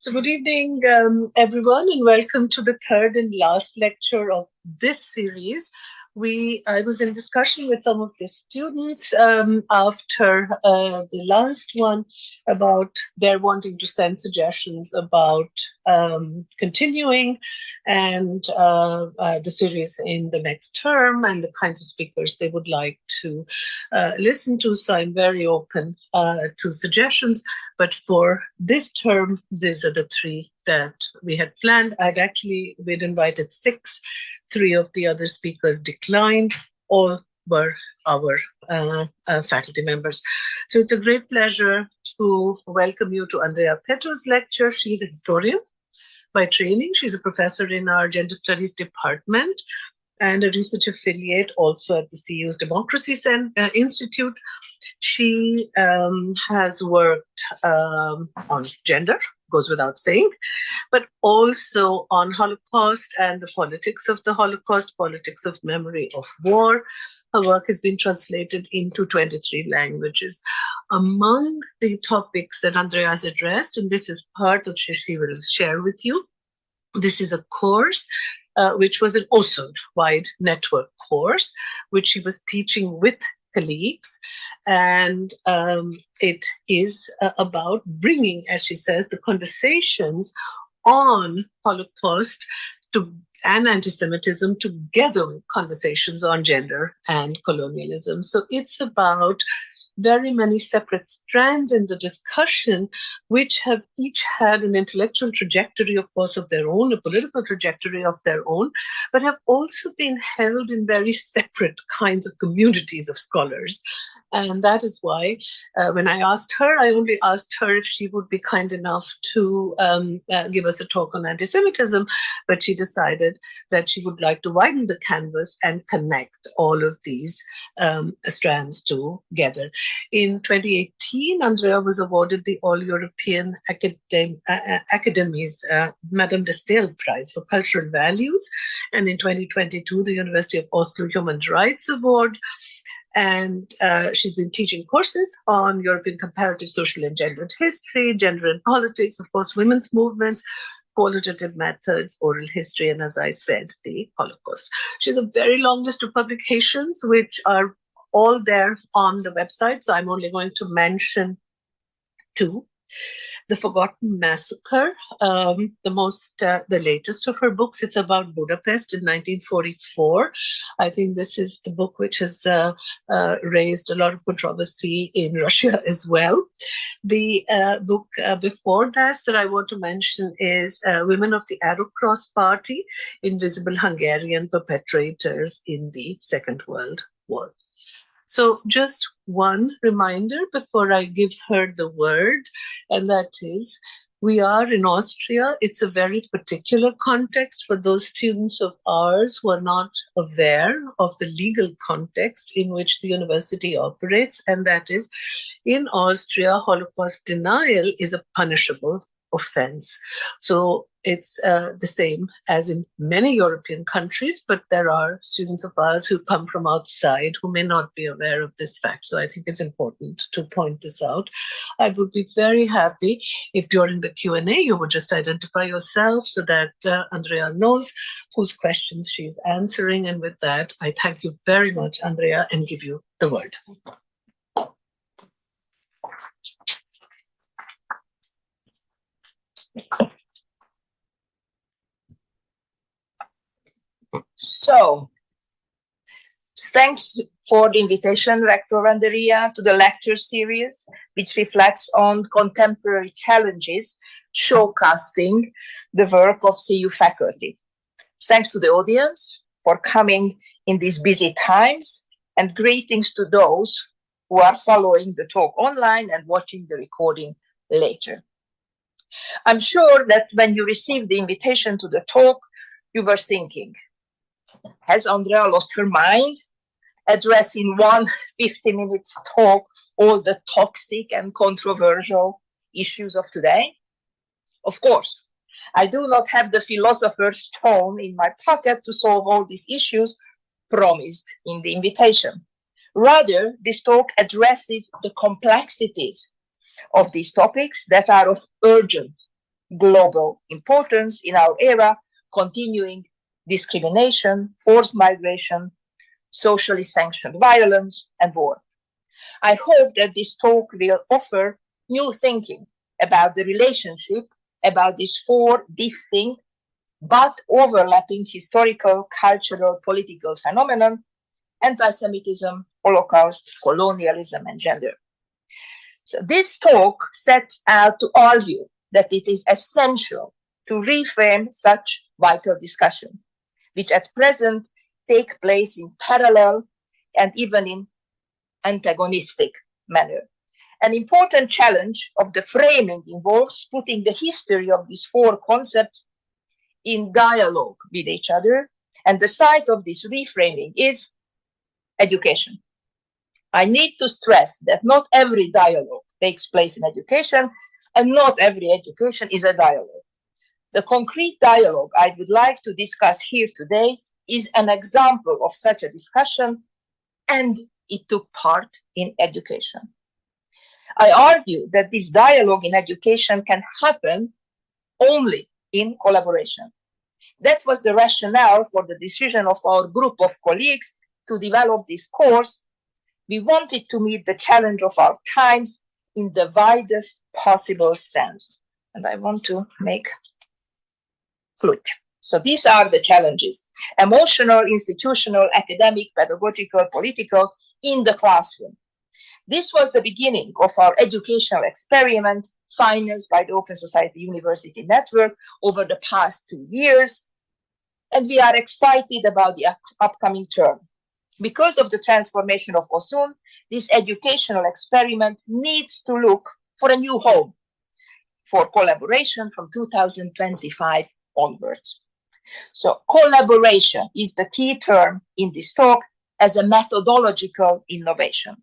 So good evening, everyone, and welcome to the third and last lecture of this series. I was in discussion with some of the students after the last one about their wanting to send suggestions about continuing and the series in the next term and the kinds of speakers they would like to listen to. So I'm very open to suggestions. But for this term, these are the three that we had planned. We'd invited 6. 3 of the other speakers declined. All were our faculty members. So it's a great pleasure to welcome you to Andrea Peto's lecture. She's a historian by training. She's a professor in our Gender Studies department and a research affiliate also at the CU's Democracy Institute. She has worked on gender, goes without saying, but also on Holocaust and the politics of the Holocaust, politics of memory of war. Her work has been translated into 23 languages. Among the topics that Andrea has addressed, and this is part of what she will share with you, this is a course which was an OSUN-wide network course, which she was teaching with colleagues, and it is about bringing, as she says, the conversations on Holocaust and anti-Semitism together with conversations on gender and colonialism. So it's about very many separate strands in the discussion, which have each had an intellectual trajectory, of course, of their own, a political trajectory of their own, but have also been held in very separate kinds of communities of scholars. And that is why when I asked her, I only asked her if she would be kind enough to give us a talk on anti-Semitism, but she decided that she would like to widen the canvas and connect all of these strands together. In 2018, Andrea was awarded the All-European Academy's Madame de Staël Prize for Cultural Values, and in 2022, the University of Oslo Human Rights Award. And she's been teaching courses on European comparative social and gendered history, gender and politics, of course, women's movements, qualitative methods, oral history, and as I said, the Holocaust. She has a very long list of publications, which are all there on the website. So I'm only going to mention 2. The Forgotten Massacre, the latest of her books. It's about Budapest in 1944. I think this is the book which has raised a lot of controversy in Russia as well. The book before that I want to mention is Women of the Arrow Cross Party, Invisible Hungarian Perpetrators in the Second World War. So just one reminder before I give her the word, and that is, we are in Austria. It's a very particular context for those students of ours who are not aware of the legal context in which the university operates, and that is, in Austria, Holocaust denial is a punishable offense. So it's the same as in many European countries, but there are students of ours who come from outside who may not be aware of this fact. So I think it's important to point this out. I would be very happy if during the Q&A you would just identify yourself so that Andrea knows whose questions she's answering. And with that, I thank you very much, Andrea, and give you the word. So, thanks for the invitation, Rector Andrea, to the lecture series, which reflects on contemporary challenges, showcasing the work of CU faculty. Thanks to the audience for coming in these busy times, and greetings to those who are following the talk online and watching the recording later. I'm sure that when you received the invitation to the talk, you were thinking, has Andrea lost her mind? Address in one 50-minute talk all the toxic and controversial issues of today? Of course, I do not have the philosopher's stone in my pocket to solve all these issues promised in the invitation. Rather, this talk addresses the complexities of these topics that are of urgent global importance in our era, continuing discrimination, forced migration, socially sanctioned violence, and war. I hope that this talk will offer new thinking about the relationship about these four distinct but overlapping historical, cultural, political phenomena: anti-Semitism, Holocaust, colonialism, and gender. So this talk sets out to argue that it is essential to reframe such vital discussion, which at present take place in parallel and even in antagonistic manner. An important challenge of the framing involves putting the history of these four concepts in dialogue with each other, and the site of this reframing is education. I need to stress that not every dialogue takes place in education, and not every education is a dialogue. The concrete dialogue I would like to discuss here today is an example of such a discussion, and it took part in education. I argue that this dialogue in education can happen only in collaboration. That was the rationale for the decision of our group of colleagues to develop this course. We wanted to meet the challenge of our times in the widest possible sense. And I want to make flute. So these are the challenges: emotional, institutional, academic, pedagogical, political, in the classroom. This was the beginning of our educational experiment financed by the Open Society University Network over the past 2 years. And we are excited about the upcoming term. Because of the transformation of OSUN, this educational experiment needs to look for a new home for collaboration from 2025 onwards. So collaboration is the key term in this talk as a methodological innovation.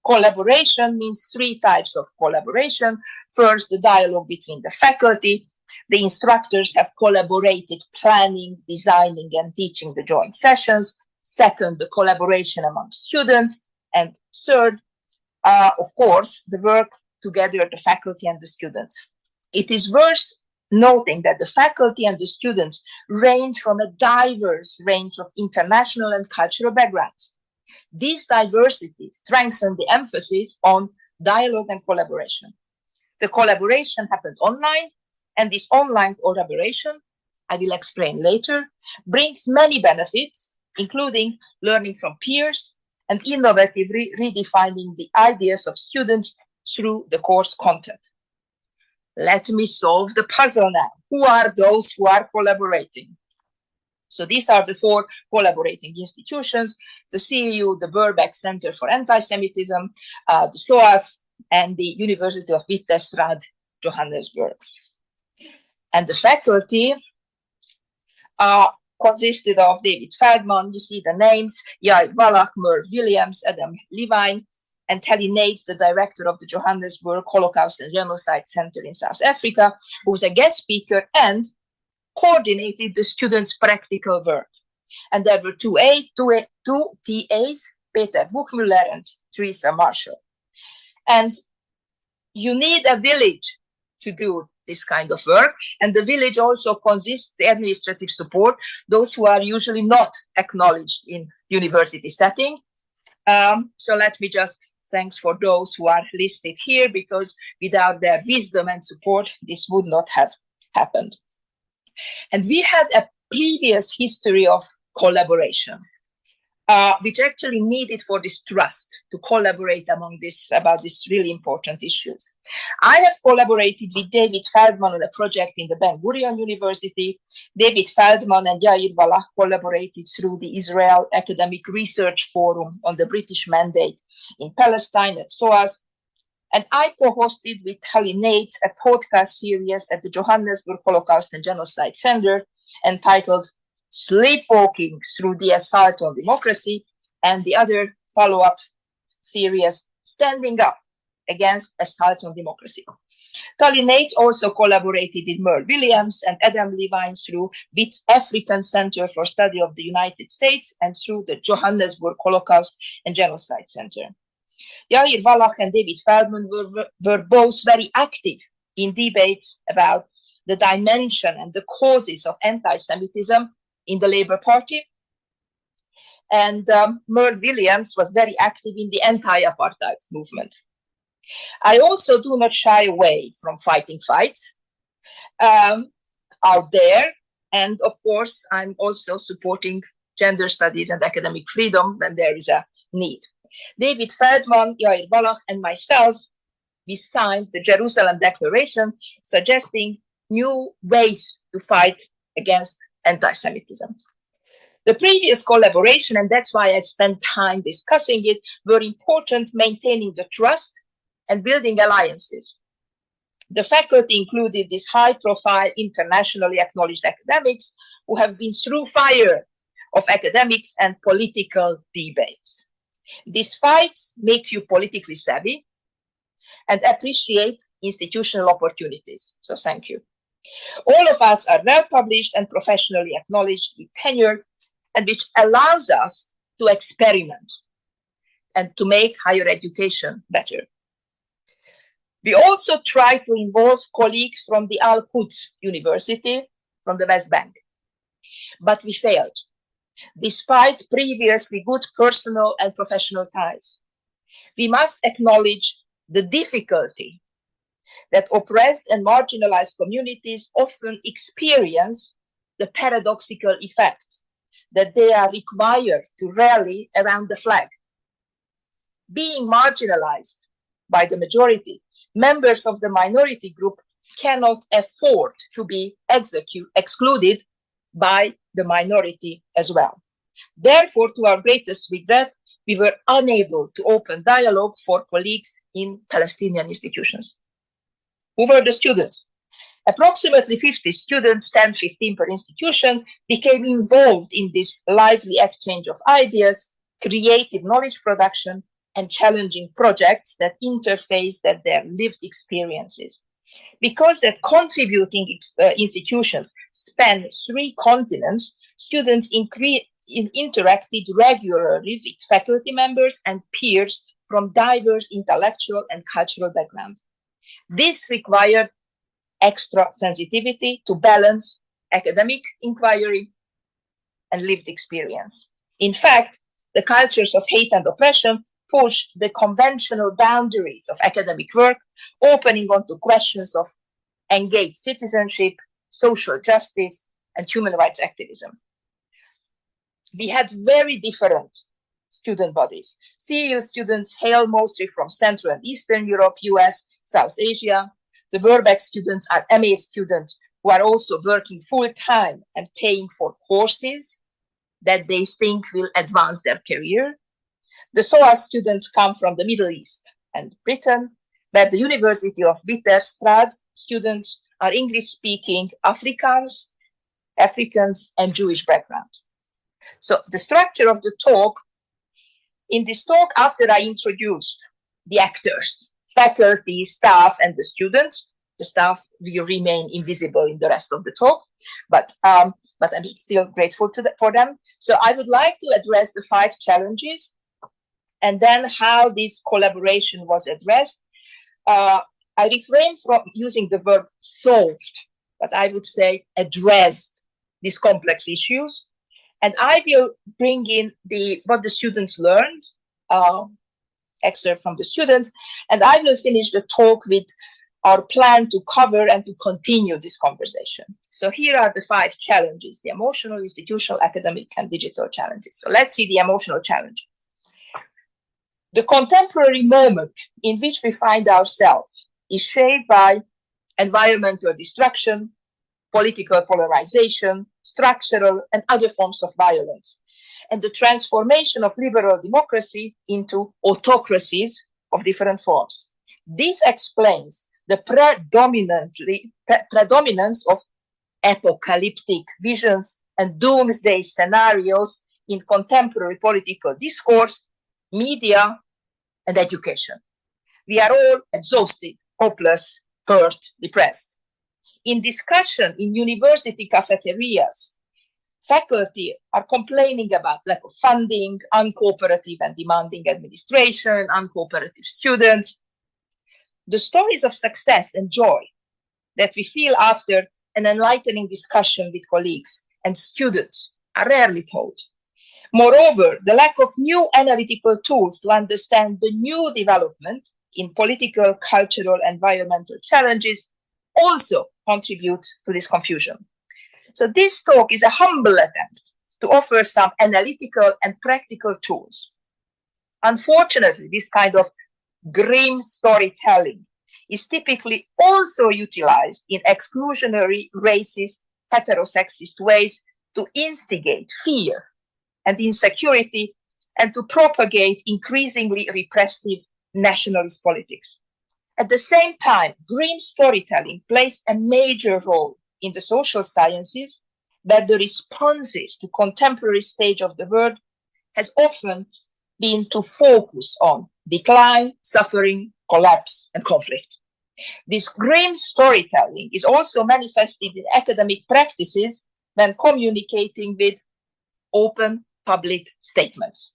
Collaboration means three types of collaboration. First, the dialogue between the faculty. The instructors have collaborated planning, designing, and teaching the joint sessions. Second, the collaboration among students. And third, of course, the work together, the faculty and the students. It is worth noting that the faculty and the students range from a diverse range of international and cultural backgrounds. This diversity strengthens the emphasis on dialogue and collaboration. The collaboration happened online, and this online collaboration, I will explain later, brings many benefits, including learning from peers and innovatively redefining the ideas of students through the course content. Let me solve the puzzle now. Who are those who are collaborating? So these are the four collaborating institutions: the CEU, the Birkbeck Center for Antisemitism, the SOAS, and the University of Witwatersrand, Johannesburg. And the faculty consisted of David Feldman, you see the names, Yair Wallach, Merle, Adam Levin, and Telly Nates, the director of the Johannesburg Holocaust and Genocide Center in South Africa, who was a guest speaker and coordinated the students' practical work. And there were two TAs, Peter Buchmüller and Teresa Marshall. And you need a village to do this kind of work. And the village also consists the administrative support, those who are usually not acknowledged in university setting. So let me just thanks for those who are listed here, because without their wisdom and support, this would not have happened. And we had a previous history of collaboration, which actually needed for this trust to collaborate about these really important issues. I have collaborated with David Feldman on a project in the Ben Gurion University. David Feldman and Yair Wallach collaborated through the Israel Academic Research Forum on the British Mandate in Palestine at SOAS. And I co-hosted with Telly Nates a podcast series at the Johannesburg Holocaust and Genocide Center entitled Sleepwalking Through the Assault on Democracy, and the other follow-up series, Standing Up Against Assault on Democracy. Telly Nates also collaborated with Merle Williams and Adam Levin through WIT's African Center for Study of the United States and through the Johannesburg Holocaust and Genocide Center. Yair Wallach and David Feldman were both very active in debates about the dimension and the causes of anti-Semitism in the Labour Party. And Merle Williams was very active in the anti-apartheid movement. I also do not shy away from fighting fights out there. And of course, I'm also supporting gender studies and academic freedom when there is a need. David Feldman, Yair Wallach, and myself, we signed the Jerusalem Declaration suggesting new ways to fight against anti-Semitism. The previous collaboration, and that's why I spent time discussing it, were important maintaining the trust and building alliances. The faculty included these high-profile, internationally acknowledged academics who have been through fire of academics and political debates. These fights make you politically savvy and appreciate institutional opportunities. So thank you. All of us are well-published and professionally acknowledged with tenure, and which allows us to experiment and to make higher education better. We also try to involve colleagues from the Al-Quds University from the West Bank, but we failed, despite previously good personal and professional ties. We must acknowledge the difficulty that oppressed and marginalized communities often experience the paradoxical effect that they are required to rally around the flag. Being marginalized by the majority, members of the minority group cannot afford to be excluded by the minority as well. Therefore, to our greatest regret, we were unable to open dialogue for colleagues in Palestinian institutions. Who were the students? Approximately 50 students, 10-15 per institution, became involved in this lively exchange of ideas, creative knowledge production, and challenging projects that interface their lived experiences. Because that contributing institutions span 3 continents, students interacted regularly with faculty members and peers from diverse intellectual and cultural backgrounds. This required extra sensitivity to balance academic inquiry and lived experience. In fact, the cultures of hate and oppression push the conventional boundaries of academic work, opening onto questions of engaged citizenship, social justice, and human rights activism. We had very different student bodies. CEU students hail mostly from Central and Eastern Europe, US, South Asia. The Birkbeck students are MA students who are also working full-time and paying for courses that they think will advance their career. The SOAS students come from the Middle East and Britain, where the University of Witwatersrand students are English-speaking Africans, and Jewish background. So the structure of the talk, in this talk, after I introduced the actors, faculty, staff, and the students, the staff will remain invisible in the rest of the talk, but I'm still grateful for them. So I would like to address the 5 challenges and then how this collaboration was addressed. I refrain from using the verb solved, but I would say addressed these complex issues. And I will bring in what the students learned, excerpt from the students, and I will finish the talk with our plan to cover and to continue this conversation. So here are the 5 challenges: the emotional, institutional, academic, and digital challenges. So let's see the emotional challenge. The contemporary moment in which we find ourselves is shaped by environmental destruction, political polarization, structural and other forms of violence, and the transformation of liberal democracy into autocracies of different forms. This explains the predominance of apocalyptic visions and doomsday scenarios in contemporary political discourse, media, and education. We are all exhausted, hopeless, hurt, depressed. In discussion in university cafeterias, faculty are complaining about lack of funding, uncooperative and demanding administration, uncooperative students. The stories of success and joy that we feel after an enlightening discussion with colleagues and students are rarely told. Moreover, the lack of new analytical tools to understand the new development in political, cultural, environmental challenges also contributes to this confusion. So this talk is a humble attempt to offer some analytical and practical tools. Unfortunately, this kind of grim storytelling is typically also utilized in exclusionary, racist, heterosexist ways to instigate fear and insecurity and to propagate increasingly repressive nationalist politics. At the same time, grim storytelling plays a major role in the social sciences, where the responses to contemporary stage of the world has often been to focus on decline, suffering, collapse, and conflict. This grim storytelling is also manifested in academic practices when communicating with open public statements,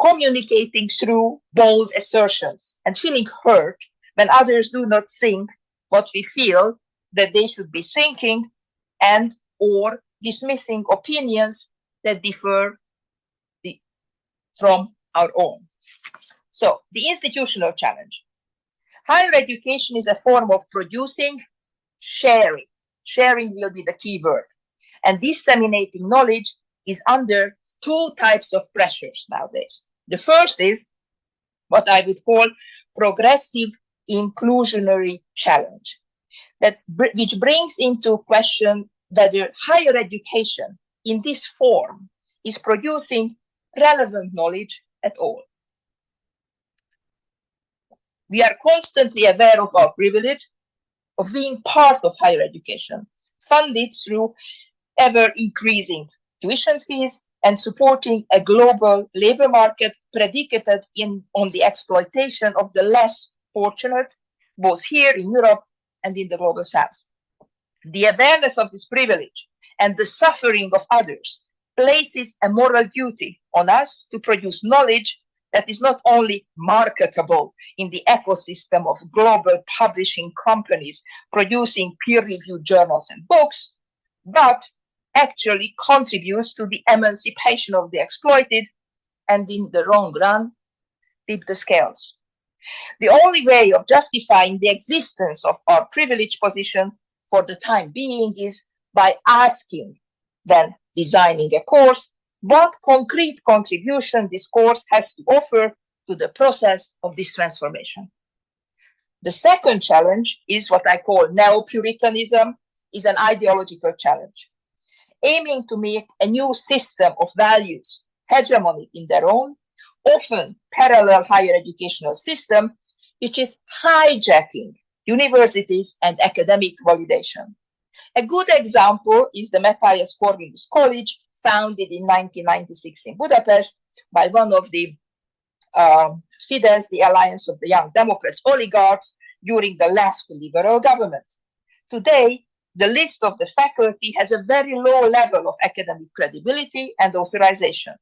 communicating through bold assertions and feeling hurt when others do not think what we feel that they should be thinking, and or dismissing opinions that differ from our own. So, the institutional challenge. Higher education is a form of producing, sharing. Sharing will be the key word. And disseminating knowledge is under two types of pressures nowadays. The first is what I would call progressive inclusionary challenge, which brings into question whether higher education in this form is producing relevant knowledge at all. We are constantly aware of our privilege of being part of higher education, funded through ever-increasing tuition fees and supporting a global labor market predicated on the exploitation of the less fortunate, both here in Europe and in the global south. The awareness of this privilege and the suffering of others places a moral duty on us to produce knowledge that is not only marketable in the ecosystem of global publishing companies producing peer-reviewed journals and books, but actually contributes to the emancipation of the exploited and, in the long run, tip the scales. The only way of justifying the existence of our privileged position for the time being is by asking, then designing a course, what concrete contribution this course has to offer to the process of this transformation. The second challenge is what I call neo-Puritanism, is an ideological challenge, aiming to make a new system of values hegemonic in their own, often parallel higher educational system, which is hijacking universities and academic validation. A good example is the Matthias Corvinus College, founded in 1996 in Budapest by one of the Fidesz, the Alliance of the Young Democrats oligarchs, during the left liberal government. Today, the list of the faculty has a very low level of academic credibility and authorization.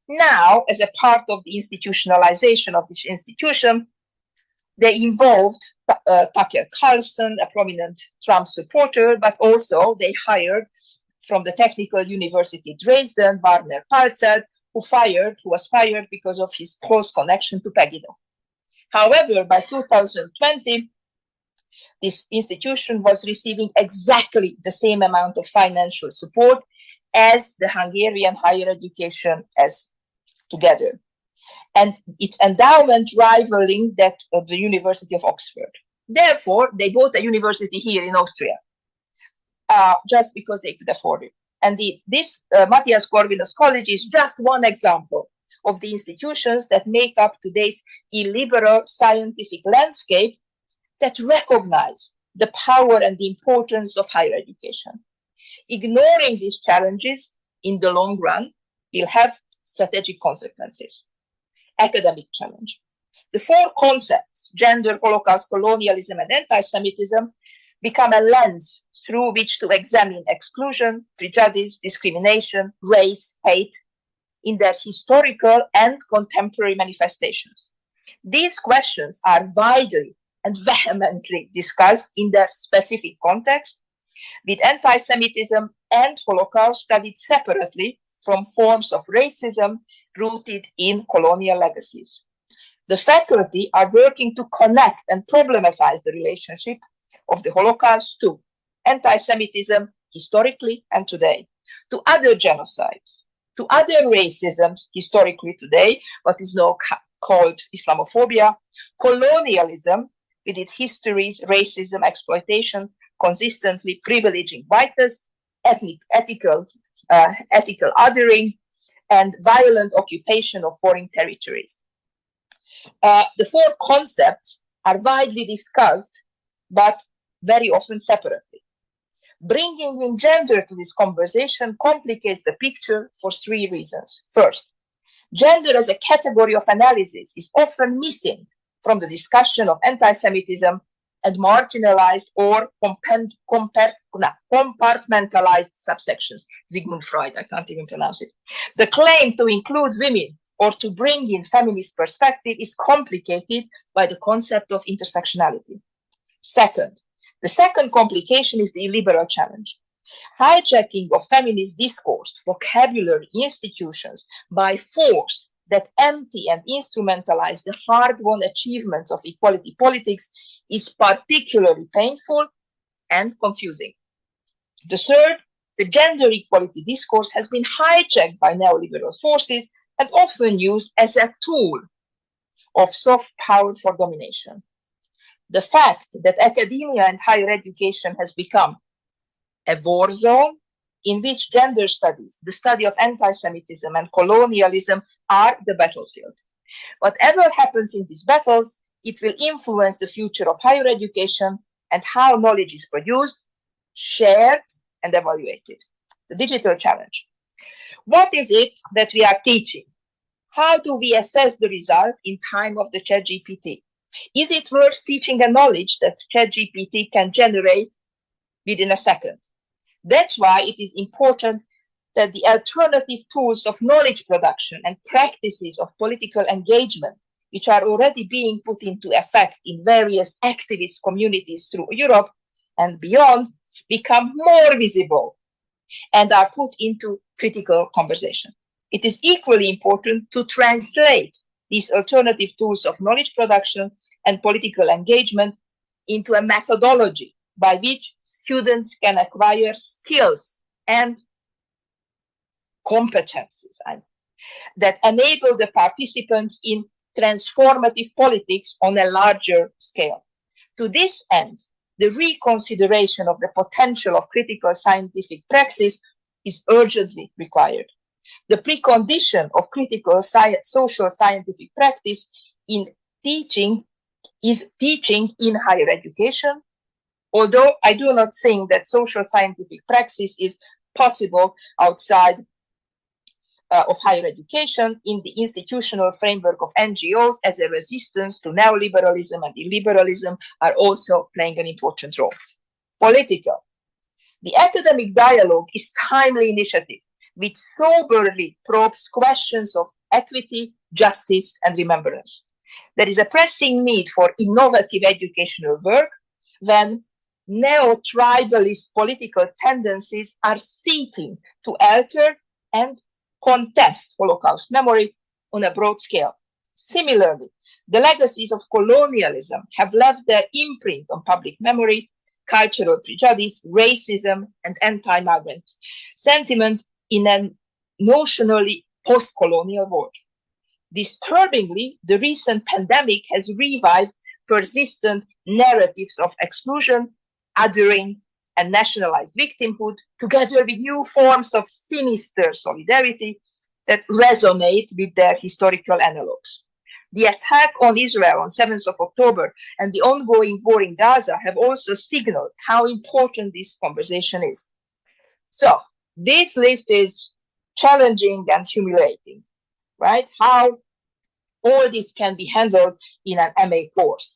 Now, as a part of the institutionalization of this institution, they involved Tucker Carlson, a prominent Trump supporter, but also they hired from the Technical University Dresden, Warner Palzer, who was fired because of his close connection to Peto. However, by 2020, this institution was receiving exactly the same amount of financial support as the Hungarian higher education as together, and its endowment rivaling that of the University of Oxford. Therefore, they bought a university here in Austria, just because they could afford it. And this Matthias Corvinus College is just one example of the institutions that make up today's illiberal scientific landscape that recognize the power and the importance of higher education. Ignoring these challenges in the long run will have strategic consequences. Academic challenge. The four concepts, gender, Holocaust, colonialism, and anti-Semitism, become a lens through which to examine exclusion, prejudice, discrimination, race, hate in their historical and contemporary manifestations. These questions are widely and vehemently discussed in their specific context, with anti-Semitism and Holocaust studied separately from forms of racism rooted in colonial legacies. The faculty are working to connect and problematize the relationship of the Holocaust to anti-Semitism historically and today, to other genocides, to other racisms historically today, what is now called Islamophobia, colonialism with its histories, racism, exploitation, consistently privileging whiteness, ethical othering, and violent occupation of foreign territories. The four concepts are widely discussed, but very often separately. Bringing in gender to this conversation complicates the picture for three reasons. First, gender as a category of analysis is often missing from the discussion of anti-Semitism and marginalized or compartmentalized subsections. Sigmund Freud, I can't even pronounce it. The claim to include women or to bring in feminist perspective is complicated by the concept of intersectionality. Second, the second complication is the illiberal challenge. Hijacking of feminist discourse, vocabulary, institutions by force that empty and instrumentalize the hard-won achievements of equality politics is particularly painful and confusing. The third, the gender equality discourse has been hijacked by neoliberal forces and often used as a tool of soft power for domination. The fact that academia and higher education has become a war zone in which gender studies, the study of anti-Semitism and colonialism are the battlefield. Whatever happens in these battles, it will influence the future of higher education and how knowledge is produced, shared, and evaluated. The digital challenge. What is it that we are teaching? How do we assess the result in time of the ChatGPT? Is it worth teaching a knowledge that ChatGPT can generate within a second? That's why it is important that the alternative tools of knowledge production and practices of political engagement, which are already being put into effect in various activist communities through Europe and beyond, become more visible and are put into critical conversation. It is equally important to translate these alternative tools of knowledge production and political engagement into a methodology by which students can acquire skills and competencies that enable the participants in transformative politics on a larger scale. To this end, the reconsideration of the potential of critical scientific praxis is urgently required. The precondition of critical social scientific practice in teaching is teaching in higher education, although I do not think that social scientific praxis is possible outside of higher education in the institutional framework of NGOs, as a resistance to neoliberalism and illiberalism are also playing an important role. Political. The academic dialogue is timely initiative which soberly probes questions of equity, justice, and remembrance. There is a pressing need for innovative educational work when neo-tribalist political tendencies are seeking to alter and contest Holocaust memory on a broad scale. Similarly, the legacies of colonialism have left their imprint on public memory, cultural prejudice, racism, and anti-migrant sentiment in a notionally post-colonial world. Disturbingly, the recent pandemic has revived persistent narratives of exclusion, othering, and nationalized victimhood, together with new forms of sinister solidarity that resonate with their historical analogues. The attack on Israel on 7th of October and the ongoing war in Gaza have also signaled how important this conversation is. So, this list is challenging and humiliating, right? How all this can be handled in an MA course.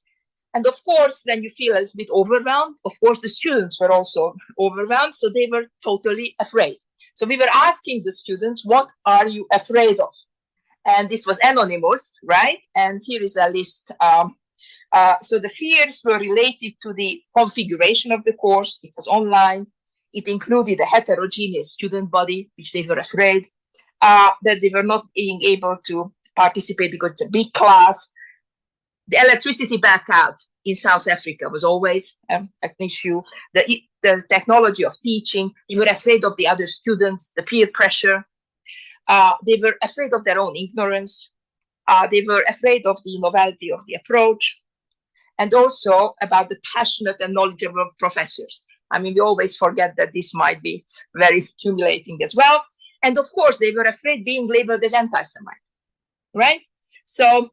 And of course, when you feel a little bit overwhelmed, of course, the students were also overwhelmed, so they were totally afraid. So we were asking the students, what are you afraid of? And this was anonymous, right? And here is a list So the fears were related to the configuration of the course. It was online. It included a heterogeneous student body, which they were afraid that they were not being able to participate because it's a big class. The electricity blackout in South Africa was always an issue. The technology of teaching, they were afraid of the other students, the peer pressure. They were afraid of their own ignorance. They were afraid of the novelty of the approach, and also about the passionate and knowledgeable professors. I mean, we always forget that this might be very humiliating as well. And of course, they were afraid being labeled as anti-Semite, right? So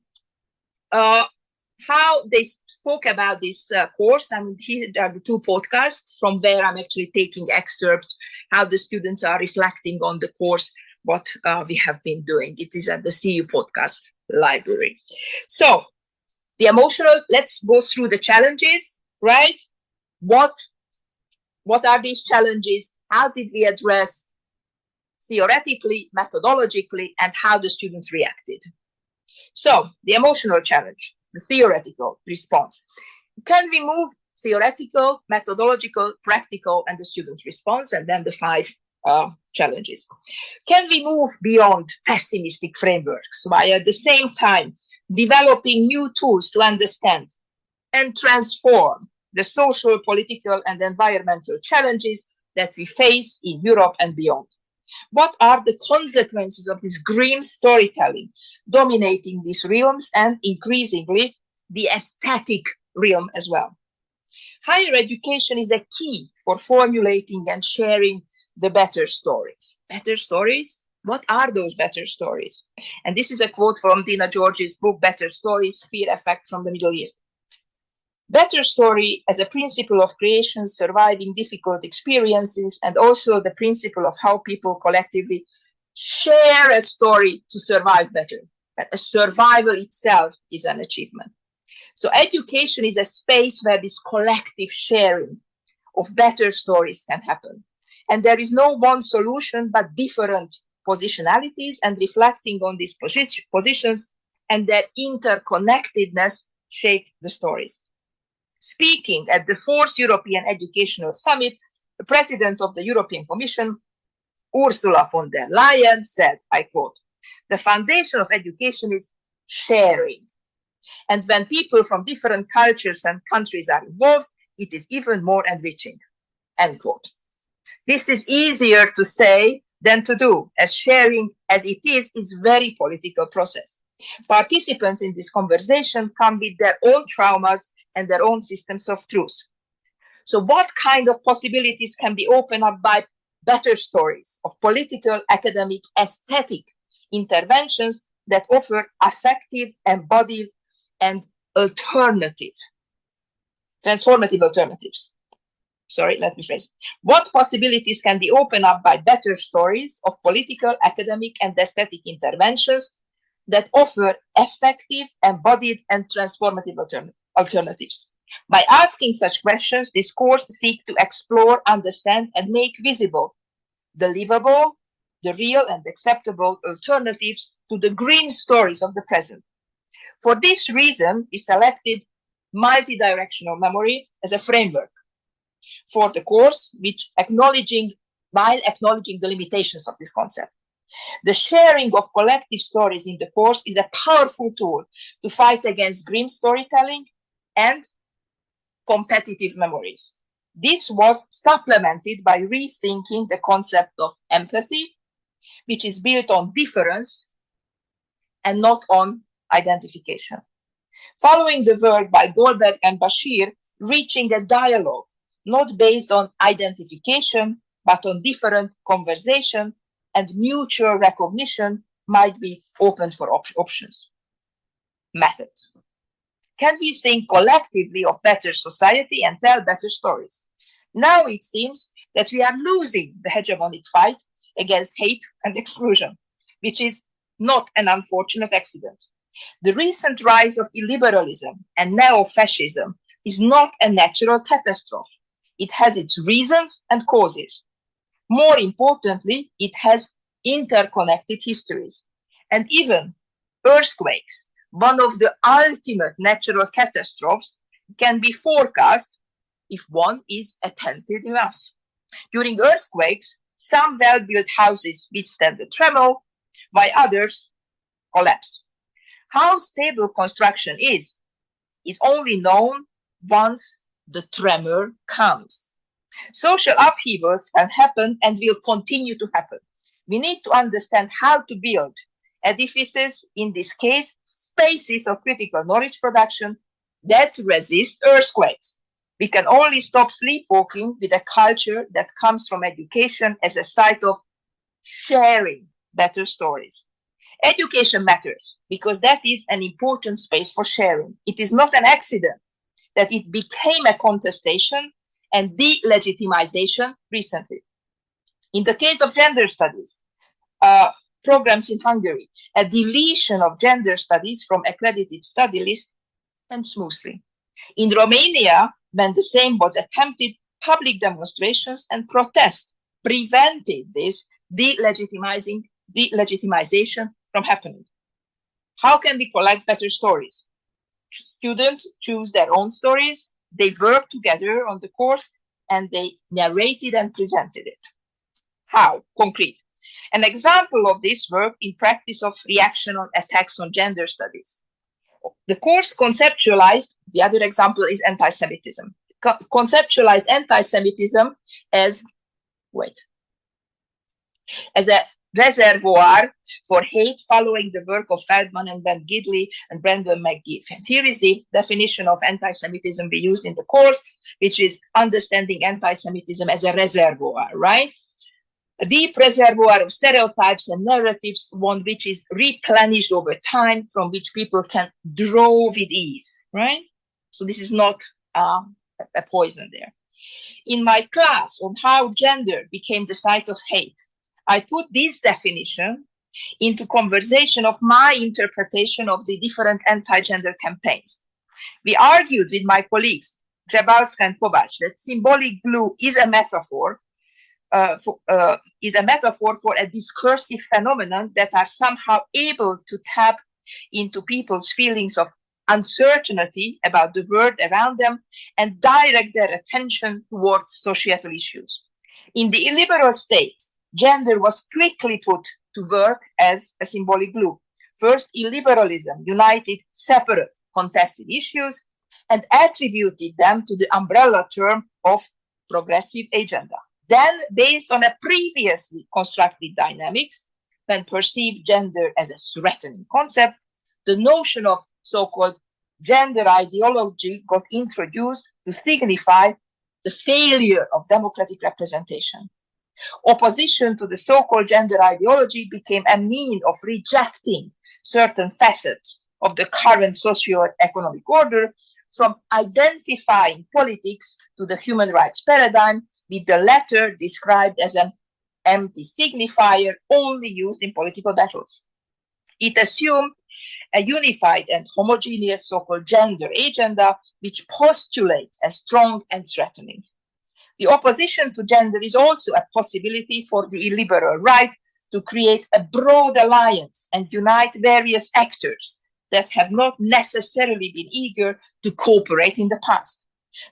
how they spoke about this course, I mean, here are the two podcasts from where I'm actually taking excerpts, how the students are reflecting on the course, what we have been doing. It is at the CU podcast library. So the emotional, let's go through the challenges, right? What are these challenges? How did we address theoretically, methodologically, and how the students reacted? So the emotional challenge, the theoretical response. Can we move theoretical, methodological, practical, and the student response, and then the 5 challenges? Can we move beyond pessimistic frameworks while at the same time developing new tools to understand and transform the social, political, and environmental challenges that we face in Europe and beyond? What are the consequences of this grim storytelling dominating these realms and increasingly the aesthetic realm as well? Higher education is a key for formulating and sharing the better stories. Better stories? What are those better stories? And this is a quote from Dina George's book, Better Stories, Fear Effect from the Middle East. Better story as a principle of creation, surviving difficult experiences, and also the principle of how people collectively share a story to survive better. But a survival itself is an achievement. So education is a space where this collective sharing of better stories can happen. And there is no one solution, but different positionalities, and reflecting on these positions and their interconnectedness shape the stories. Speaking at the 4th European Educational Summit, the President of the European Commission, Ursula von der Leyen, said, I quote, "The foundation of education is sharing. And when people from different cultures and countries are involved, it is even more enriching," end quote. This is easier to say than to do, as sharing as it is very political process. Participants in this conversation come with their own traumas and their own systems of truth. So what kind of possibilities can be opened up by better stories of political, academic, aesthetic interventions that offer effective, embodied, and transformative alternatives? Sorry, let me phrase. What possibilities can be opened up by better stories of political, academic, and aesthetic interventions that offer effective, embodied, and transformative alternatives? By asking such questions, this course seeks to explore, understand, and make visible the livable, the real, and acceptable alternatives to the green stories of the present. For this reason, we selected multidirectional memory as a framework for the course, while acknowledging the limitations of this concept. The sharing of collective stories in the course is a powerful tool to fight against grim storytelling and competitive memories. This was supplemented by rethinking the concept of empathy, which is built on difference and not on identification. Following the work by Goldberg and Bashir, reaching a dialogue not based on identification, but on different conversation and mutual recognition might be open for options. Method. Can we think collectively of better society and tell better stories? Now it seems that we are losing the hegemonic fight against hate and exclusion, which is not an unfortunate accident. The recent rise of illiberalism and neo-fascism is not a natural catastrophe. It has its reasons and causes. More importantly, it has interconnected histories. And even earthquakes, one of the ultimate natural catastrophes, can be forecast if one is attentive enough. During earthquakes, some well-built houses withstand the tremor, while others collapse. How stable construction is only known once the tremor comes. Social upheavals can happen and will continue to happen. We need to understand how to build edifices, in this case, spaces of critical knowledge production that resist earthquakes. We can only stop sleepwalking with a culture that comes from education as a site of sharing better stories. Education matters because that is an important space for sharing. It is not an accident that it became a contestation and delegitimization recently. In the case of gender studies, programs in Hungary, a deletion of gender studies from accredited study list went smoothly. In Romania, when the same was attempted, public demonstrations and protests prevented this delegitimization from happening. How can we collect better stories? Students choose their own stories, they work together on the course, and they narrated and presented it. How? Concrete. An example of this work in practice of reaction on attacks on gender studies. The course conceptualized, the other example is anti-Semitism. Conceptualized anti-Semitism as a reservoir for hate, following the work of Feldman and Ben Gidley and Brendan McGee. And here is the definition of anti-Semitism we used in the course, which is understanding anti-Semitism as a reservoir, right? A deep reservoir of stereotypes and narratives, one which is replenished over time, from which people can draw with ease, right? So this is not a poison there. In my class on how gender became the site of hate, I put this definition into conversation of my interpretation of the different anti-gender campaigns. We argued with my colleagues, Jabalska and Kovac, that symbolic glue is a metaphor for a discursive phenomenon that are somehow able to tap into people's feelings of uncertainty about the world around them and direct their attention towards societal issues. In the illiberal states, gender was quickly put to work as a symbolic glue. First, illiberalism united separate contested issues and attributed them to the umbrella term of progressive agenda. Then, based on a previously constructed dynamics, when perceived gender as a threatening concept, the notion of so-called gender ideology got introduced to signify the failure of democratic representation. Opposition to the so-called gender ideology became a means of rejecting certain facets of the current socio-economic order, from identifying politics to the human rights paradigm, with the latter described as an empty signifier only used in political battles. It assumed a unified and homogeneous so-called gender agenda, which postulates as strong and threatening. The opposition to gender is also a possibility for the illiberal right to create a broad alliance and unite various actors that have not necessarily been eager to cooperate in the past.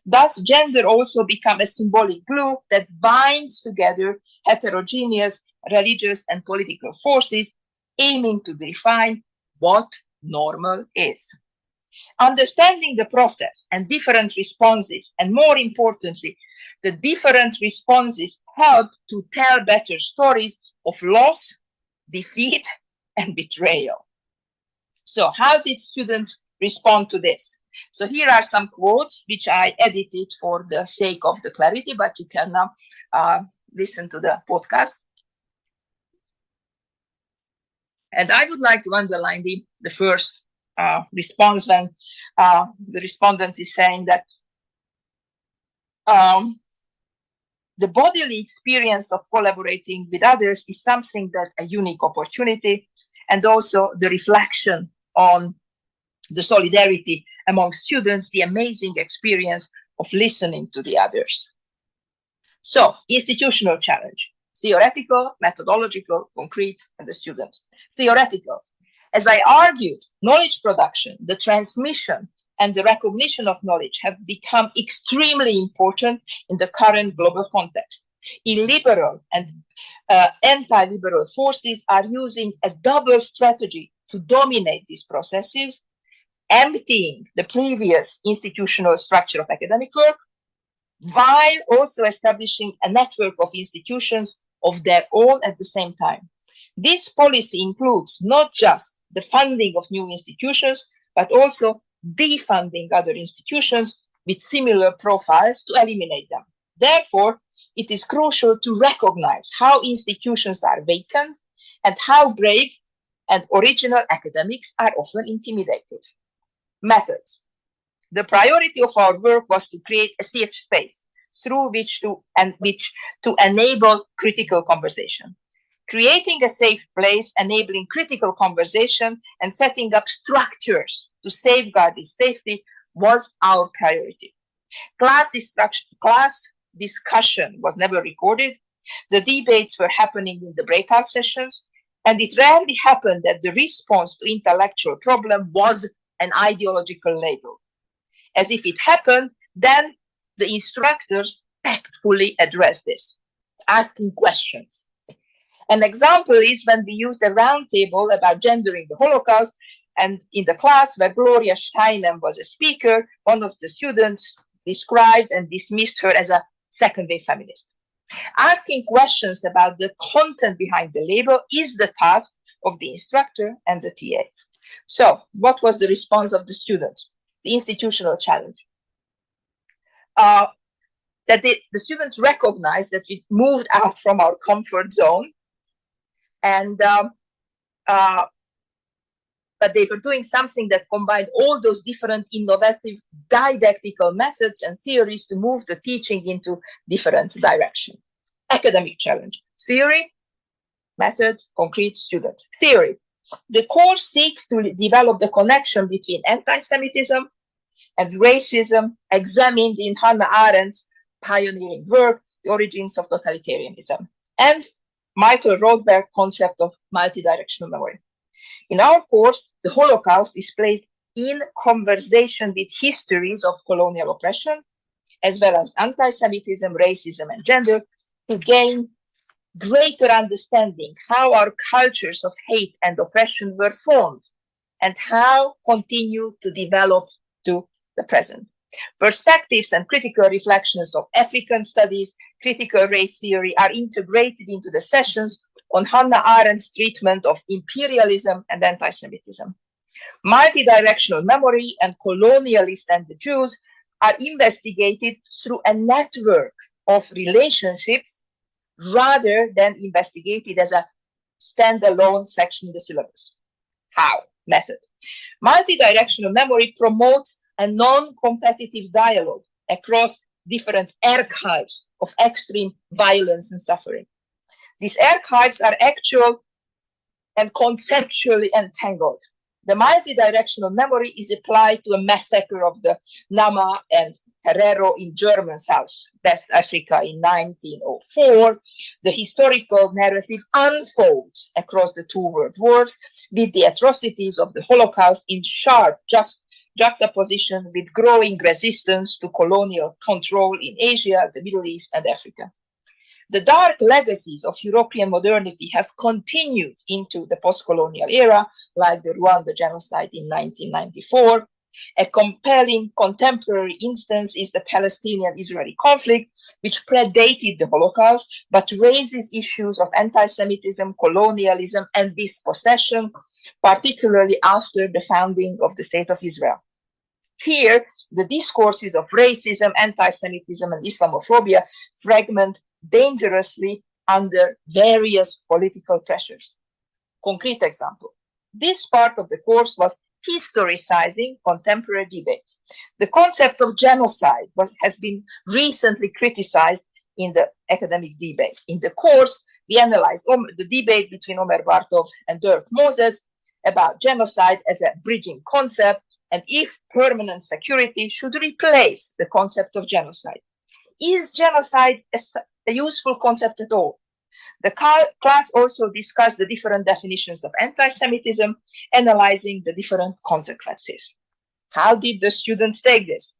Thus, gender also becomes a symbolic glue that binds together heterogeneous religious and political forces, aiming to define what normal is. Understanding the process and different responses, and more importantly, the different responses help to tell better stories of loss, defeat, and betrayal. So how did students respond to this? So here are some quotes which I edited for the sake of the clarity, but you can now listen to the podcast. And I would like to underline the first response when the respondent is saying that the bodily experience of collaborating with others is something that a unique opportunity, and also the reflection on the solidarity among students, the amazing experience of listening to the others. So, institutional challenge: theoretical, methodological, concrete, and the student. Theoretical: As I argued, knowledge production, the transmission, and the recognition of knowledge have become extremely important in the current global context. Illiberal and anti-liberal forces are using a double strategy to dominate these processes, emptying the previous institutional structure of academic work, while also establishing a network of institutions of their own at the same time. This policy includes not just the funding of new institutions, but also defunding other institutions with similar profiles to eliminate them. Therefore, it is crucial to recognize how institutions are vacant and how brave and original academics are often intimidated. Methods. The priority of our work was to create a safe space through which to enable critical conversation. Creating a safe place, enabling critical conversation, and setting up structures to safeguard this safety was our priority. Class discussion was never recorded. The debates were happening in the breakout sessions, and it rarely happened that the response to intellectual problem was an ideological label. As if it happened, then the instructors tactfully addressed this, asking questions. An example is when we used a roundtable about gendering the Holocaust, and in the class where Gloria Steinem was a speaker, one of the students described and dismissed her as a second-wave feminist. Asking questions about the content behind the label is the task of the instructor and the TA. So, what was the response of the students? The institutional challenge. That the students recognized that we moved out from our comfort zone, and but they were doing something that combined all those different innovative didactical methods and theories to move the teaching into different direction. Academic challenge. Theory, method, concrete, student. Theory. The course seeks to develop the connection between anti-Semitism and racism examined in Hannah Arendt's pioneering work, The Origins of Totalitarianism, and Michael Rothberg's concept of multidirectional memory. In our course, the Holocaust is placed in conversation with histories of colonial oppression, as well as anti-Semitism, racism, and gender, to gain greater understanding how our cultures of hate and oppression were formed and how continue to develop to the present. Perspectives and critical reflections of African studies, critical race theory are integrated into the sessions on Hannah Arendt's treatment of imperialism and anti-Semitism. Multidirectional memory and colonialist and the Jews are investigated through a network of relationships rather than investigated as a standalone section in the syllabus. How? Method. Multidirectional memory promotes a non-competitive dialogue across different archives of extreme violence and suffering. These archives are actual and conceptually entangled. The multidirectional memory is applied to a massacre of the Nama and Herero in German South-West Africa in 1904. The historical narrative unfolds across the two world wars with the atrocities of the Holocaust in sharp juxtaposition with growing resistance to colonial control in Asia, the Middle East, and Africa. The dark legacies of European modernity have continued into the post-colonial era, like the Rwanda genocide in 1994. A compelling contemporary instance is the Palestinian-Israeli conflict, which predated the Holocaust, but raises issues of anti-Semitism, colonialism, and dispossession, particularly after the founding of the State of Israel. Here, the discourses of racism, anti-Semitism, and Islamophobia fragment dangerously under various political pressures. Concrete example. This part of the course was historicizing contemporary debates. The concept of genocide has been recently criticized in the academic debate. In the course, we analyzed the debate between Omer Bartov and Dirk Moses about genocide as a bridging concept, and if permanent security should replace the concept of genocide. Is genocide a useful concept at all? The class also discussed the different definitions of anti-Semitism, analyzing the different consequences. How did the students take this?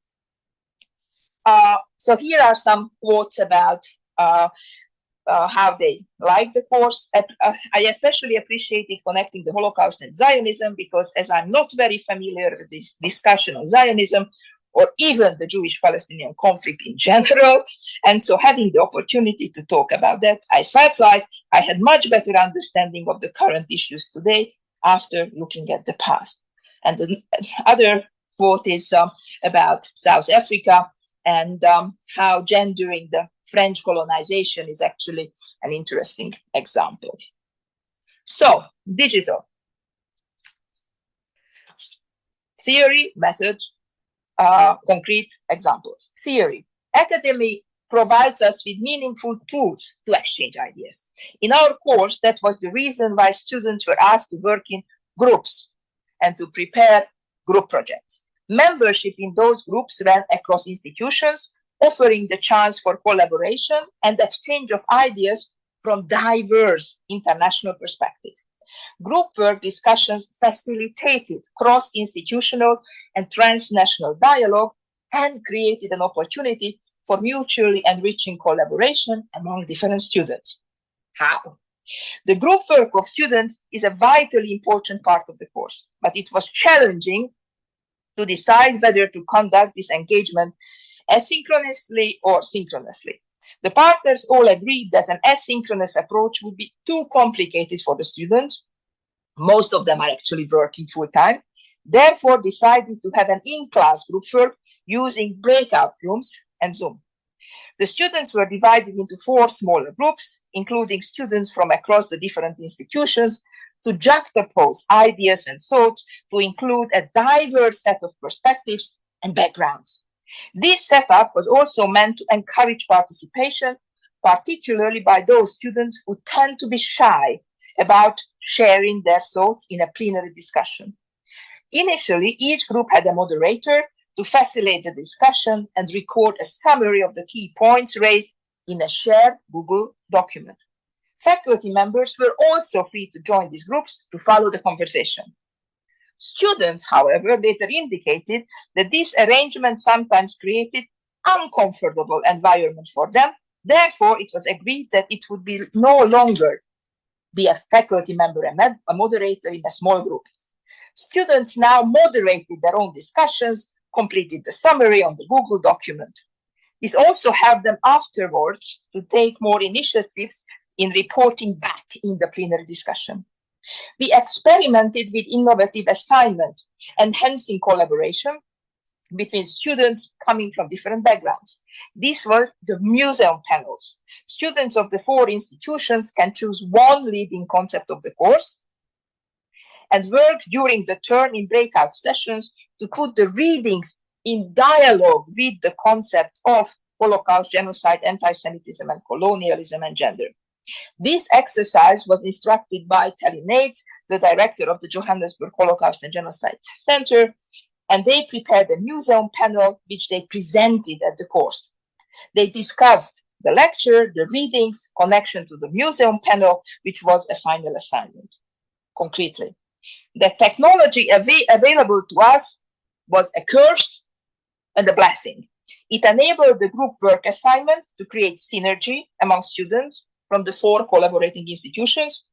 So here are some quotes about how they liked the course. I especially appreciated connecting the Holocaust and Zionism because, as I'm not very familiar with this discussion on Zionism or even the Jewish-Palestinian conflict in general, and so having the opportunity to talk about that, I felt like I had much better understanding of the current issues today after looking at the past. And the other quote is about South Africa and how gendering the French colonization is actually an interesting example. So, digital. Theory, method, concrete examples. Theory. Academy provides us with meaningful tools to exchange ideas. In our course, that was the reason why students were asked to work in groups and to prepare group projects. Membership in those groups ran across institutions, offering the chance for collaboration and exchange of ideas from diverse international perspectives. Group work discussions facilitated cross-institutional and transnational dialogue and created an opportunity for mutually enriching collaboration among different students. How? The group work of students is a vitally important part of the course, but it was challenging to decide whether to conduct this engagement asynchronously or synchronously. The partners all agreed that an asynchronous approach would be too complicated for the students. Most of them are actually working full-time. Therefore, decided to have an in-class group work using breakout rooms and Zoom. The students were divided into 4 smaller groups, including students from across the different institutions, to juxtapose ideas and thoughts to include a diverse set of perspectives and backgrounds. This setup was also meant to encourage participation, particularly by those students who tend to be shy about sharing their thoughts in a plenary discussion. Initially, each group had a moderator to facilitate the discussion and record a summary of the key points raised in a shared Google document. Faculty members were also free to join these groups to follow the conversation. Students, however, later indicated that this arrangement sometimes created uncomfortable environment for them. Therefore, it was agreed that it would be no longer be a faculty member and a moderator in a small group. Students now moderated their own discussions, completed the summary on the Google document. This also helped them afterwards to take more initiatives in reporting back in the plenary discussion. We experimented with innovative assignment, enhancing collaboration between students coming from different backgrounds. These were the museum panels. Students of the 4 institutions can choose one leading concept of the course and work during the term in breakout sessions to put the readings in dialogue with the concepts of Holocaust, genocide, anti-Semitism, and colonialism and gender. This exercise was instructed by Telly Nates, the director of the Johannesburg Holocaust and Genocide Center, and they prepared a museum panel which they presented at the course. They discussed the lecture, the readings, connection to the museum panel, which was a final assignment. Concretely, the technology available to us was a curse and a blessing. It enabled the group work assignment to create synergy among students from the 4 collaborating institutions.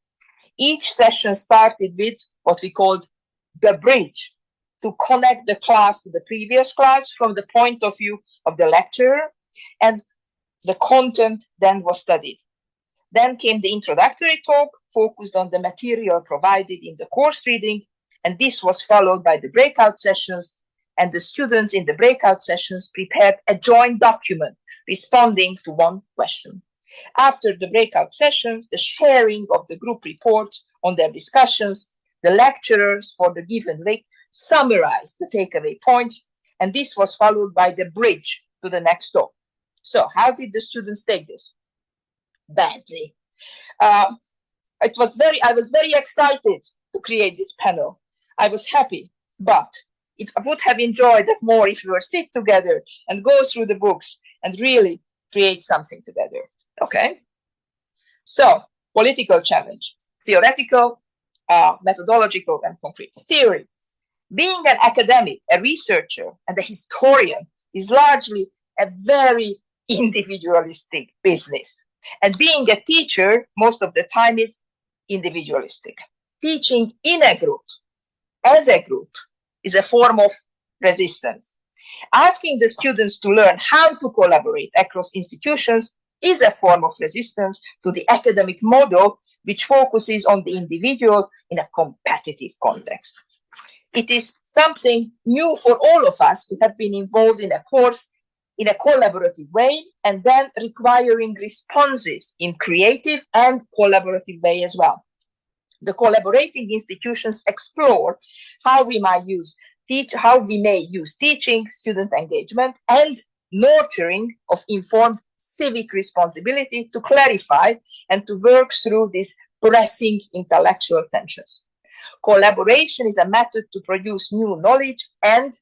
Each session started with what we called the bridge, to connect the class to the previous class from the point of view of the lecturer, and the content then was studied. Then came the introductory talk, focused on the material provided in the course reading, and this was followed by the breakout sessions, and the students in the breakout sessions prepared a joint document responding to one question. After the breakout sessions, the sharing of the group reports on their discussions, the lecturers for the given week summarized the takeaway points, and this was followed by the bridge to the next talk. So how did the students take this? Badly. I was very excited to create this panel. I was happy, but I would have enjoyed it more if we were sit together and go through the books and really create something together. Okay. So, political challenge, theoretical, methodological, and concrete. Theory. Being an academic, a researcher, and a historian is largely a very individualistic business. And being a teacher, most of the time, is individualistic. Teaching in a group, as a group, is a form of resistance. Asking the students to learn how to collaborate across institutions is a form of resistance to the academic model, which focuses on the individual in a competitive context. It is something new for all of us to have been involved in a course in a collaborative way, and then requiring responses in creative and collaborative way as well. The collaborating institutions explore how we may use teaching, student engagement, and nurturing of informed civic responsibility to clarify and to work through these pressing intellectual tensions. Collaboration is a method to produce new knowledge and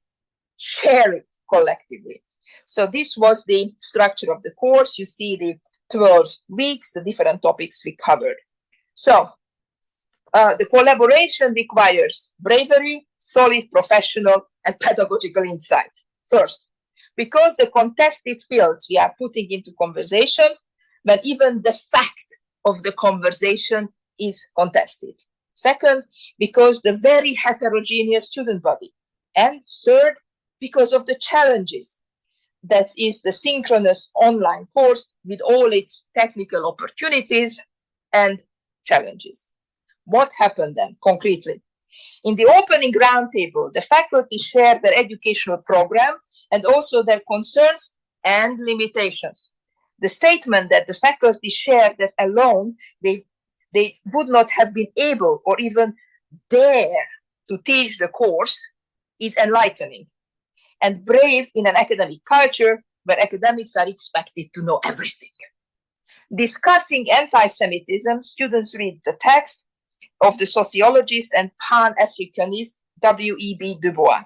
share it collectively. So this was the structure of the course. You see the 12 weeks, the different topics we covered. So the collaboration requires bravery, solid professional and pedagogical insight. First, because the contested fields we are putting into conversation, but even the fact of the conversation is contested. Second, because the very heterogeneous student body. And third, because of the challenges that is the synchronous online course with all its technical opportunities and challenges. What happened then concretely? In the opening roundtable, the faculty shared their educational program and also their concerns and limitations. The statement that the faculty shared that alone they would not have been able or even dare to teach the course is enlightening and brave in an academic culture where academics are expected to know everything. Discussing anti-Semitism, students read the text of the sociologist and Pan-Africanist W.E.B. Du Bois.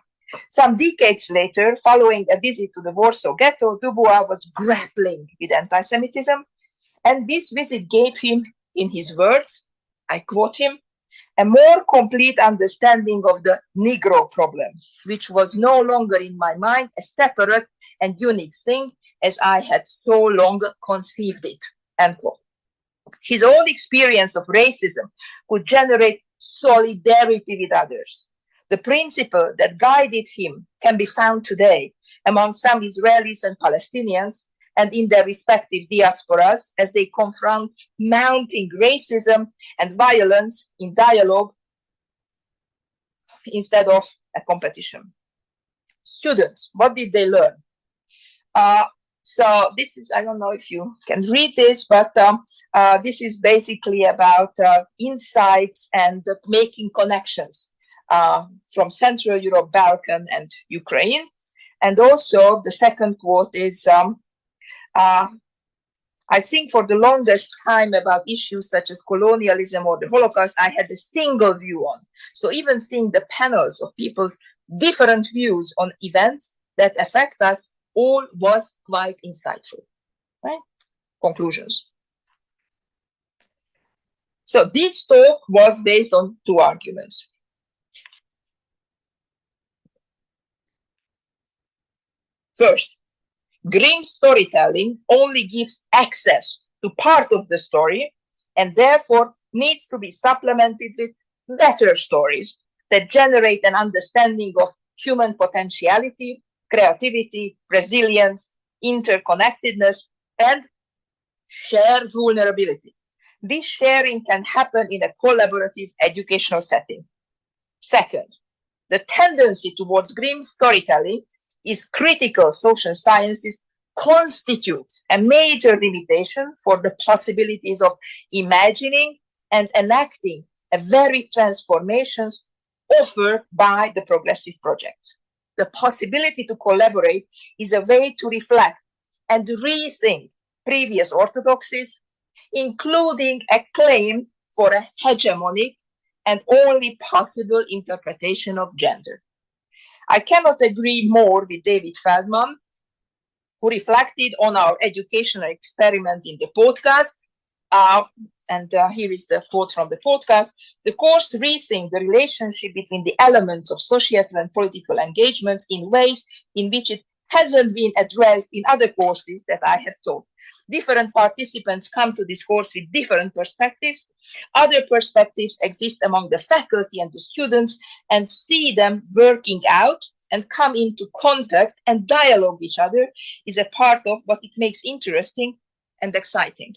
Some decades later, following a visit to the Warsaw Ghetto, Du Bois was grappling with anti-Semitism, and this visit gave him, in his words, I quote him, a more complete understanding of the Negro problem, which was no longer in my mind a separate and unique thing as I had so long conceived it, end quote. His own experience of racism could generate solidarity with others. The principle that guided him can be found today among some Israelis and Palestinians and in their respective diasporas as they confront mounting racism and violence in dialogue instead of a competition. Students, what did they learn? So this is, I don't know if you can read this, but this is basically about insights and making connections from Central Europe, Balkan, and Ukraine. And also the second quote is, I think for the longest time about issues such as colonialism or the Holocaust, I had a single view on. So even seeing the panels of people's different views on events that affect us all was quite insightful. Right? Conclusions. So this talk was based on two arguments. First, grim storytelling only gives access to part of the story and therefore needs to be supplemented with better stories that generate an understanding of human potentiality, creativity, resilience, interconnectedness, and shared vulnerability. This sharing can happen in a collaborative educational setting. Second, the tendency towards grim storytelling is critical social sciences constitutes a major limitation for the possibilities of imagining and enacting a very transformations offered by the progressive projects. The possibility to collaborate is a way to reflect and rethink previous orthodoxies, including a claim for a hegemonic and only possible interpretation of gender. I cannot agree more with David Feldman, who reflected on our educational experiment in the podcast Here is the quote from the podcast. The course rethink the relationship between the elements of societal and political engagement in ways in which it hasn't been addressed in other courses that I have taught. Different participants come to this course with different perspectives. Other perspectives exist among the faculty and the students, and see them working out and come into contact and dialogue with each other is a part of what it makes interesting and exciting.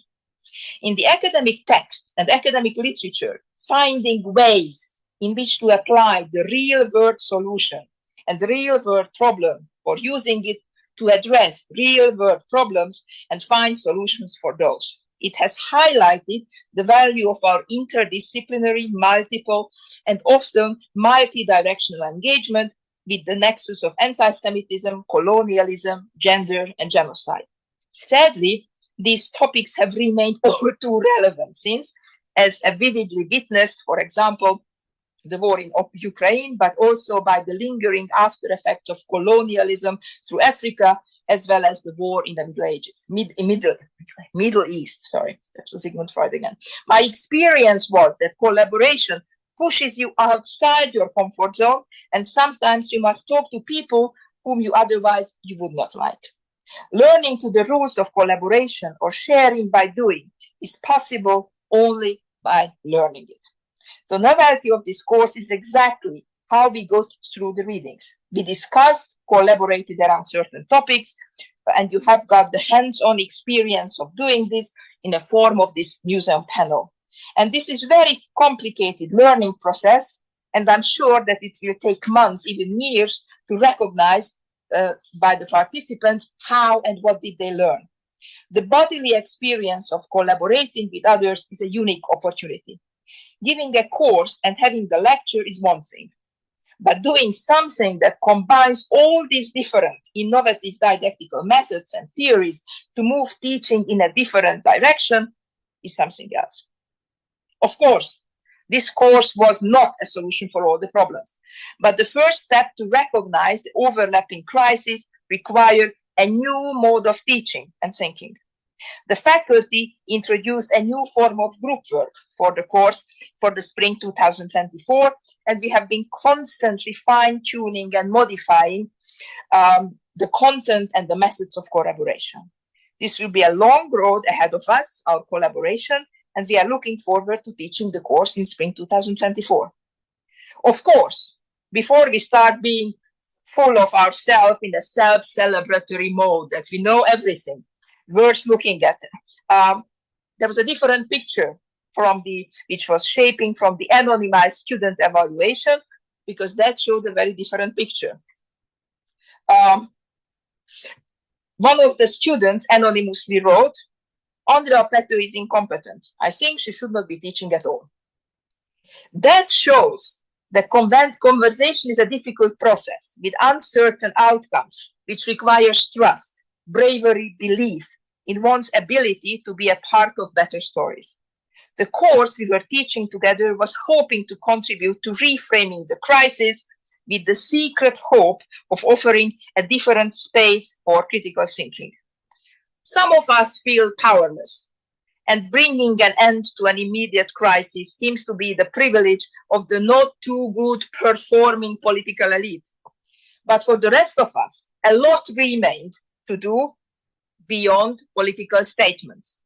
In the academic texts and academic literature, finding ways in which to apply the real-world solution and the real-world problem, or using it to address real-world problems and find solutions for those. It has highlighted the value of our interdisciplinary, multiple, and often multi-directional engagement with the nexus of anti-Semitism, colonialism, gender, and genocide. Sadly, these topics have remained all too relevant since, as vividly witnessed, for example, the war in Ukraine, but also by the lingering after effects of colonialism through Africa, as well as the war in the Middle East. Sorry, that was Sigmund Freud again. My experience was that collaboration pushes you outside your comfort zone, and sometimes you must talk to people whom you otherwise you would not like. Learning to the rules of collaboration or sharing by doing is possible only by learning it. The novelty of this course is exactly how we go through the readings. We discussed, collaborated around certain topics, and you have got the hands-on experience of doing this in the form of this museum panel. And this is very complicated learning process, and I'm sure that it will take months, even years, to recognize by the participants how and what did they learn. The bodily experience of collaborating with others is a unique opportunity. Giving a course and having the lecture is one thing, but doing something that combines all these different innovative didactical methods and theories to move teaching in a different direction is something else. Of course, this course was not a solution for all the problems, but the first step to recognize the overlapping crises required a new mode of teaching and thinking. The faculty introduced a new form of group work for the course for the spring 2024, and we have been constantly fine-tuning and modifying the content and the methods of collaboration. This will be a long road ahead of us, our collaboration, and we are looking forward to teaching the course in spring 2024. Of course, before we start being full of ourselves in a self-celebratory mode that we know everything, worth looking at. There was a different picture which was shaping from the anonymized student evaluation, because that showed a very different picture. One of the students anonymously wrote, Andrea Peto is incompetent. I think she should not be teaching at all. That shows that conversation is a difficult process with uncertain outcomes, which requires trust, bravery, belief in one's ability to be a part of better stories. The course we were teaching together was hoping to contribute to reframing the crisis with the secret hope of offering a different space for critical thinking. Some of us feel powerless, and bringing an end to an immediate crisis seems to be the privilege of the not too good performing political elite. But for the rest of us, a lot remained to do beyond political statements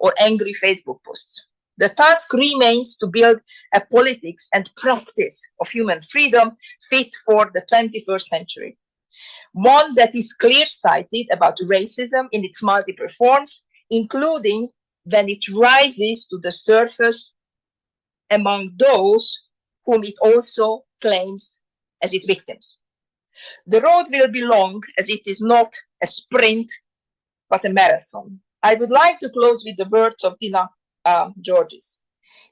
or angry Facebook posts. The task remains to build a politics and practice of human freedom fit for the 21st century. One that is clear-sighted about racism in its multiple forms, including when it rises to the surface among those whom it also claims as its victims. The road will be long, as it is not a sprint, but a marathon. I would like to close with the words of Dina Georges.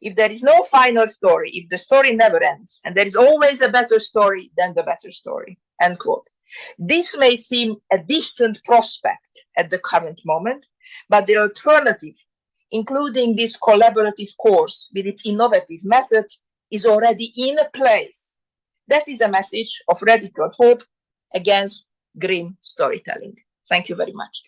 If there is no final story, if the story never ends, and there is always a better story than the better story, end quote. This may seem a distant prospect at the current moment, but the alternative, including this collaborative course with its innovative methods, is already in place. That is a message of radical hope against grim storytelling. Thank you very much.